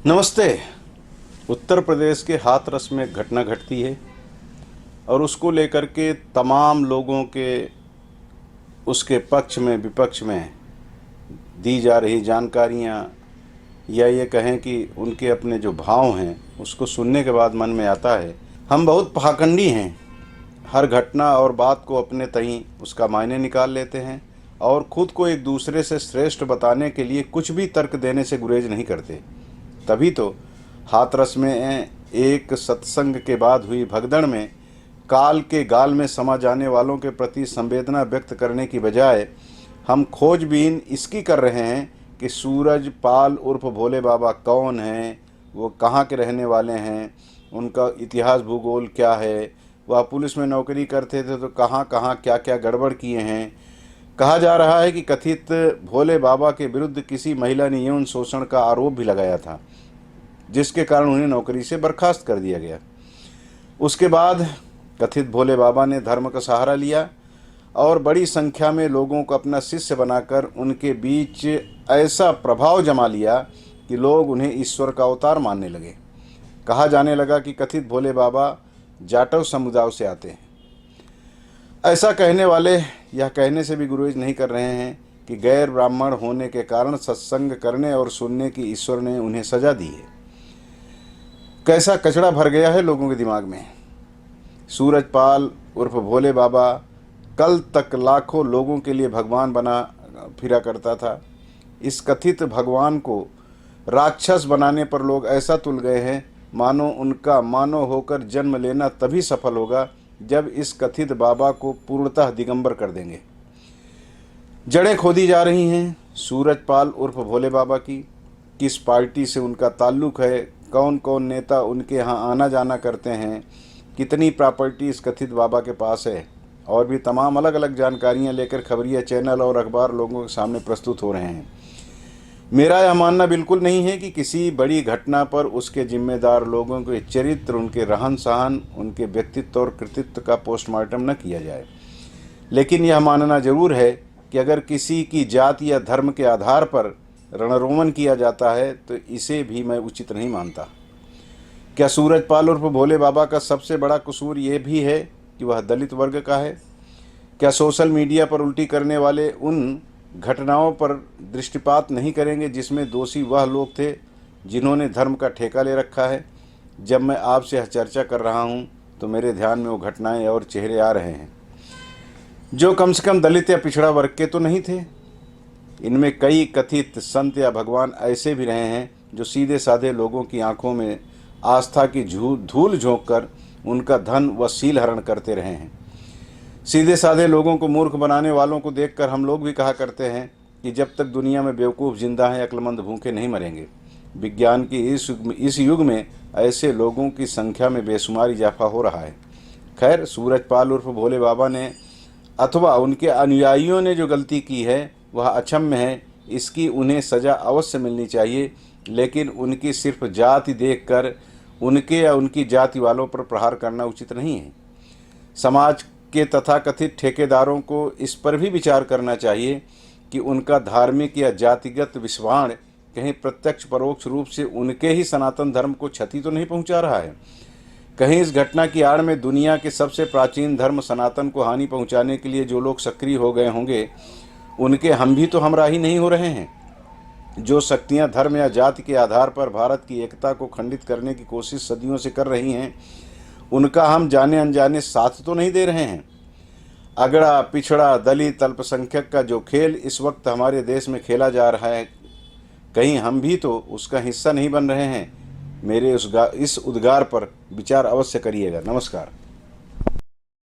नमस्ते। उत्तर प्रदेश के हाथरस में घटना घटती है और उसको लेकर के तमाम लोगों के उसके पक्ष में विपक्ष में दी जा रही जानकारियाँ या ये कहें कि उनके अपने जो भाव हैं उसको सुनने के बाद मन में आता है हम बहुत पाखंडी हैं। हर घटना और बात को अपने तहीं उसका मायने निकाल लेते हैं और ख़ुद को एक दूसरे से श्रेष्ठ बताने के लिए कुछ भी तर्क देने से गुरेज नहीं करते। तभी तो हाथरस में एक सत्संग के बाद हुई भगदड़ में काल के गाल में समा जाने वालों के प्रति संवेदना व्यक्त करने की बजाय हम खोजबीन इसकी कर रहे हैं कि सूरज पाल उर्फ भोले बाबा कौन हैं, वो कहाँ के रहने वाले हैं, उनका इतिहास भूगोल क्या है, वह पुलिस में नौकरी करते थे तो कहाँ कहाँ क्या क्या गड़बड़ किए हैं। कहा जा रहा है कि कथित भोले बाबा के विरुद्ध किसी महिला ने यौन शोषण का आरोप भी लगाया था, जिसके कारण उन्हें नौकरी से बर्खास्त कर दिया गया। उसके बाद कथित भोले बाबा ने धर्म का सहारा लिया और बड़ी संख्या में लोगों को अपना शिष्य बनाकर उनके बीच ऐसा प्रभाव जमा लिया कि लोग उन्हें ईश्वर का अवतार मानने लगे। कहा जाने लगा कि कथित भोले बाबा जाटव समुदाय से आते हैं। ऐसा कहने वाले यह कहने से भी गुरेज नहीं कर रहे हैं कि गैर ब्राह्मण होने के कारण सत्संग करने और सुनने की ईश्वर ने उन्हें सजा दी है। कैसा कचड़ा भर गया है लोगों के दिमाग में। सूरजपाल उर्फ भोले बाबा कल तक लाखों लोगों के लिए भगवान बना फिरा करता था। इस कथित भगवान को राक्षस बनाने पर लोग ऐसा तुल गए हैं मानो उनका मानव होकर जन्म लेना तभी सफल होगा जब इस कथित बाबा को पूर्णतः दिगंबर कर देंगे। जड़ें खोदी जा रही हैं सूरजपाल उर्फ भोले बाबा की। किस पार्टी से उनका ताल्लुक़ है, कौन कौन नेता उनके यहाँ आना जाना करते हैं, कितनी प्रॉपर्टी इस कथित बाबा के पास है, और भी तमाम अलग अलग जानकारियाँ लेकर खबरिया चैनल और अखबार लोगों के सामने प्रस्तुत हो रहे हैं। मेरा यह मानना बिल्कुल नहीं है कि किसी बड़ी घटना पर उसके जिम्मेदार लोगों के चरित्र, उनके रहन सहन, उनके व्यक्तित्व और कृतित्व का पोस्टमार्टम न किया जाए। लेकिन यह मानना जरूर है कि अगर किसी की जाति या धर्म के आधार पर रणरोमन किया जाता है तो इसे भी मैं उचित नहीं मानता। क्या सूरजपाल उर्फ भोले बाबा का सबसे बड़ा कसूर ये भी है कि वह दलित वर्ग का है? क्या सोशल मीडिया पर उल्टी करने वाले उन घटनाओं पर दृष्टिपात नहीं करेंगे जिसमें दोषी वह लोग थे जिन्होंने धर्म का ठेका ले रखा है? जब मैं आपसे यह चर्चा कर रहा हूँ तो मेरे ध्यान में वो घटनाएं और चेहरे आ रहे हैं जो कम से कम दलित या पिछड़ा वर्ग के तो नहीं थे। इनमें कई कथित संत या भगवान ऐसे भी रहे हैं जो सीधे साधे लोगों की आंखों में आस्था की धूल झोंक कर उनका धन व शील हरण करते रहे हैं। सीधे साधे लोगों को मूर्ख बनाने वालों को देखकर हम लोग भी कहा करते हैं कि जब तक दुनिया में बेवकूफ़ जिंदा हैं अक्लमंद भूखे नहीं मरेंगे। विज्ञान की इस युग में ऐसे लोगों की संख्या में बेशुमार इजाफा हो रहा है। खैर, सूरजपाल उर्फ भोले बाबा ने अथवा उनके अनुयायियों ने जो गलती की है वह अक्षम्य है। इसकी उन्हें सज़ा अवश्य मिलनी चाहिए, लेकिन उनकी सिर्फ जाति देखकर उनके या उनकी जाति वालों पर प्रहार करना उचित नहीं है। समाज के तथाकथित ठेकेदारों को इस पर भी विचार करना चाहिए कि उनका धार्मिक या जातिगत विस्वाण कहीं प्रत्यक्ष परोक्ष रूप से उनके ही सनातन धर्म को क्षति तो नहीं पहुंचा रहा है। कहीं इस घटना की आड़ में दुनिया के सबसे प्राचीन धर्म सनातन को हानि पहुंचाने के लिए जो लोग सक्रिय हो गए होंगे उनके हम भी तो हमराही नहीं हो रहे हैं। जो शक्तियां धर्म या जाति के आधार पर भारत की एकता को खंडित करने की कोशिश सदियों से कर रही हैं उनका हम जाने अनजाने साथ तो नहीं दे रहे हैं। अगड़ा पिछड़ा दलित अल्पसंख्यक का जो खेल इस वक्त हमारे देश में खेला जा रहा है, कहीं हम भी तो उसका हिस्सा नहीं बन रहे हैं? मेरे इस उद्गार पर विचार अवश्य करिएगा। नमस्कार।